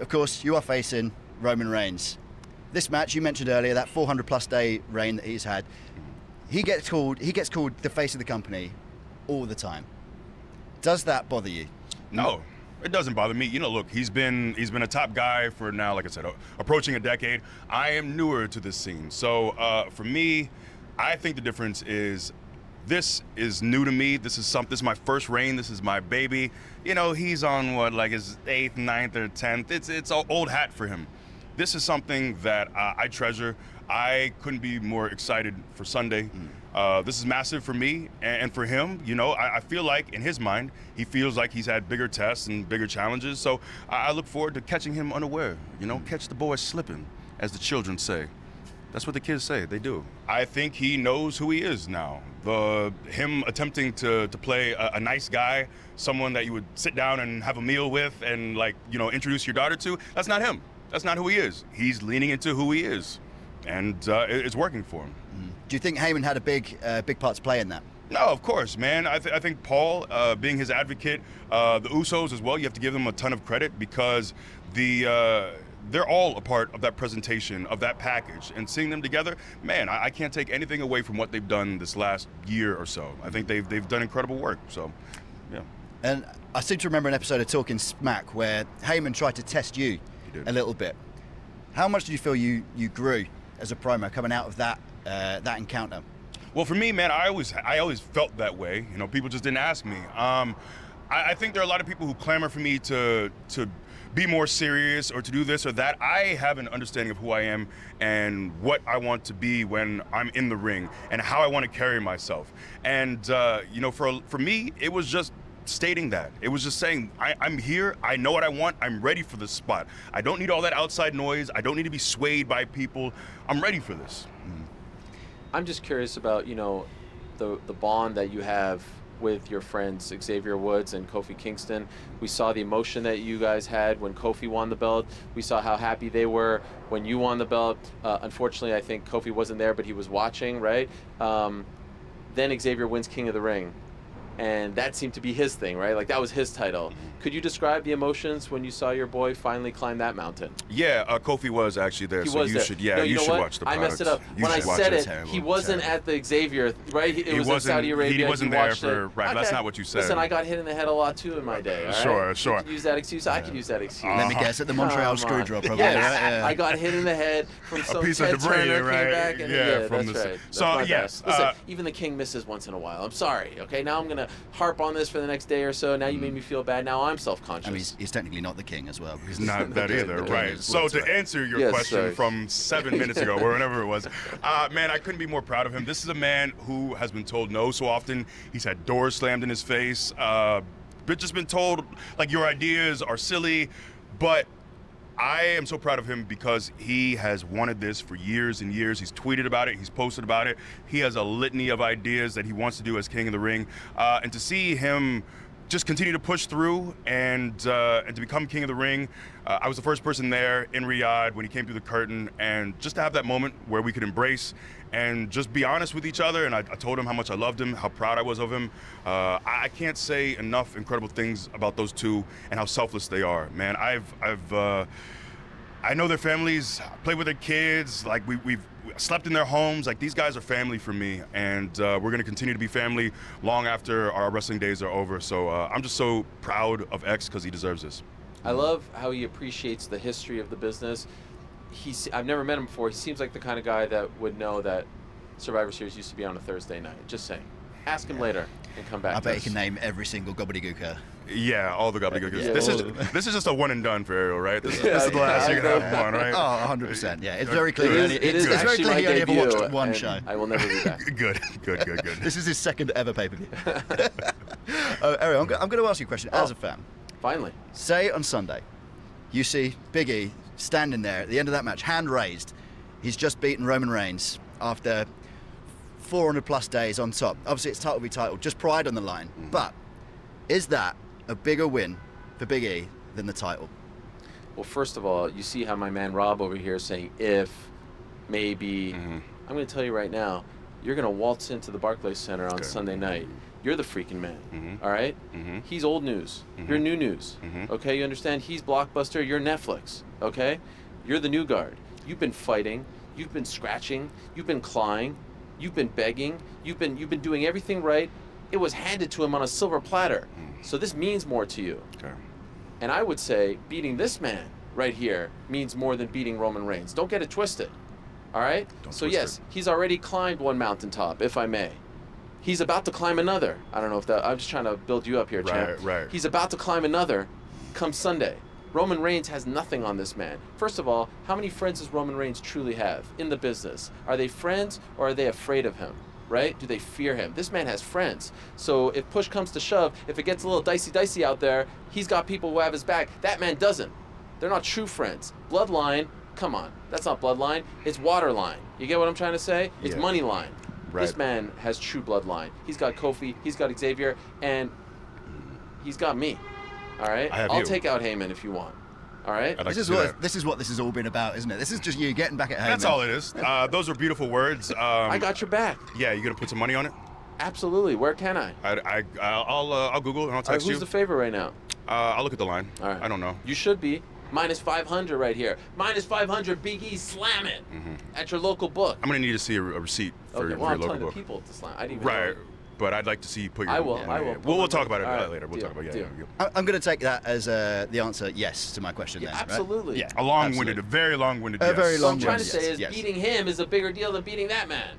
Of course, you are facing Roman Reigns. This match, you mentioned earlier, that 400-plus day reign that he's had, he gets called the face of the company all the time. Does that bother you? No, it doesn't bother me. You know, look, he's been a top guy for now, like I said, approaching a decade. I am newer to this scene. So for me, I think the difference is this is new to me. This is my first reign. This is my baby. You know, he's on like his 8th, 9th, or 10th. It's an old hat for him. This is something that I treasure. I couldn't be more excited for Sunday. This is massive for me and for him. You know, I feel like in his mind, he feels like he's had bigger tests and bigger challenges. So I look forward to catching him unaware. You know, catch the boy slipping, as the children say. That's what the kids say. They do. I think he knows who he is now. Him attempting to play a nice guy, someone that you would sit down and have a meal with and, like, you know, introduce your daughter to, that's not him. That's not who he is. He's leaning into who he is, and it's working for him. Do you think Heyman had a big part to play in that? No, of course, man. I think Paul, being his advocate, the Usos as well, you have to give them a ton of credit because they're all a part of that presentation, of that package. And seeing them together, man, I can't take anything away from what they've done this last year or so. I think they've done incredible work, so, yeah. And I seem to remember an episode of Talking Smack where Heyman tried to test you a little bit. How much did you feel you grew as a promo coming out of that encounter? Well, for me, man, I always felt that way. You know, people just didn't ask me. I think there are a lot of people who clamor for me to be more serious or to do this or that. I have an understanding of who I am and what I want to be when I'm in the ring and how I want to carry myself. And you know, for me, it was just stating that. It was just saying, I'm here, I know what I want, I'm ready for this spot. I don't need all that outside noise, I don't need to be swayed by people. I'm ready for this. I'm just curious about, you know, the bond that you have with your friends Xavier Woods and Kofi Kingston. We saw the emotion that you guys had when Kofi won the belt. We saw how happy they were when you won the belt. Unfortunately, I think Kofi wasn't there, but he was watching, right? Then Xavier wins King of the Ring. And that seemed to be his thing, right? Like, that was his title. Could you describe the emotions when you saw your boy finally climb that mountain? Yeah, Kofi was actually there, he so was you there. should, no, you should what? watch the I products. messed it up. When I said it, he wasn't at the Xavier, right? It was in Saudi Arabia. He wasn't there for, right, okay. That's not what you said. Listen, I got hit in the head a lot, too, in my day, all right? Sure. You could use that excuse. I could use that excuse. Let me guess, at the Montreal Screwjob, probably. Yes, right? Yeah. I got hit in the head from some piece Ted of debris, Turner right? came back. And, Yeah, from that's the- right. so, That's my yes, bad. Listen, even the king misses once in a while. I'm sorry, okay? Now I'm going to harp on this for the next day or so. Now you made me feel bad. Now I'm self-conscious. I mean, he's technically not the king as well. He's not that either, right? So That's to right. answer your Yes, question sorry. from 7 minutes ago, or whenever it was, man, I couldn't be more proud of him. This is a man who has been told no so often. He's had doors slammed in his face, but just been told, like, your ideas are silly, but I am so proud of him because he has wanted this for years and years. He's tweeted about it. He's posted about it. He has a litany of ideas that he wants to do as King of the Ring. And to see him just continue to push through and to become King of the Ring. I was the first person there in Riyadh when he came through the curtain, and just to have that moment where we could embrace and just be honest with each other. And I told him how much I loved him, how proud I was of him. I can't say enough incredible things about those two and how selfless they are, man. I know their families, played with their kids, like we've slept in their homes. Like, these guys are family for me, and we're going to continue to be family long after our wrestling days are over. So I'm just so proud of X because he deserves this. I love how he appreciates the history of the business. I've never met him before. He seems like the kind of guy that would know that Survivor Series used to be on a Thursday night. Just saying. Ask him later and come back. I bet he can name every single gobbledygooker. Yeah, all the gobbledygook. Yeah, this is just a one and done for Ariel, right? This is the last you're gonna have one, right? Oh, 100%. Yeah, it's very clear. It is It's very actually clear my he only ever debut, watched one and show. I will never be back. Good. This is his second ever pay-per-view. Ariel, I'm going to ask you a question as a fan. Finally. Say on Sunday, you see Big E standing there at the end of that match, hand raised. He's just beaten Roman Reigns after 400-plus days on top. Obviously, it's title v title, just pride on the line. But is that a bigger win for Big E than the title? Well, first of all, you see how my man Rob over here is saying if, maybe. I'm going to tell you right now, you're going to waltz into the Barclays Center on Sunday night. You're the freaking man. Mhm. All right? Mhm. He's old news. Mhm. You're new news. Mhm. Okay? You understand? He's Blockbuster. You're Netflix. Okay? You're the new guard. You've been fighting. You've been scratching. You've been clawing. You've been begging. You've been doing everything right. It was handed to him on a silver platter. So this means more to you. Okay. And I would say beating this man right here means more than beating Roman Reigns. Don't get it twisted. All right? Don't So twist yes, it. he's already climbed one mountaintop, if I may. He's about to climb another. I don't know if that, I'm just trying to build you up here, champ. Right. He's about to climb another come Sunday. Roman Reigns has nothing on this man. First of all, how many friends does Roman Reigns truly have in the business? Are they friends or are they afraid of him? Right? Do they fear him? This man has friends. So if push comes to shove, if it gets a little dicey out there, he's got people who have his back. That man doesn't. They're not true friends. Bloodline, come on. That's not bloodline. It's waterline. You get what I'm trying to say? It's Yeah. money line. This Right. man has true bloodline. He's got Kofi, he's got Xavier, and he's got me. All right? I have I'll you. take out Heyman if you want. All right? I'd like This to is see what that. this has all been about, isn't it? This is just you getting back at home. That's all it is. Those are beautiful words. I got your back. Yeah, you gonna put some money on it? Absolutely. Where can I? I'll Google it and I'll All right, text who's you. the favorite right now? I'll look at the line. All right. I don't know. You should be. Minus 500 right here. Minus 500, Big E, slam it at your local book. I'm gonna need to see a receipt for, Okay, for well, your I'm local telling the book. people to slam. I didn't even Right. know. But I'd like to see you put your. I will, yeah, I will. yeah. Put We'll my talk money- about it all right, later. We'll deal, talk about deal. I'm going to take that as the answer yes to my question Yeah, then. right? absolutely. Yeah. A long-winded, absolutely. a very long-winded. A yes. very What I'm long trying one, to say yes, is yes. beating him is a bigger deal than beating that man.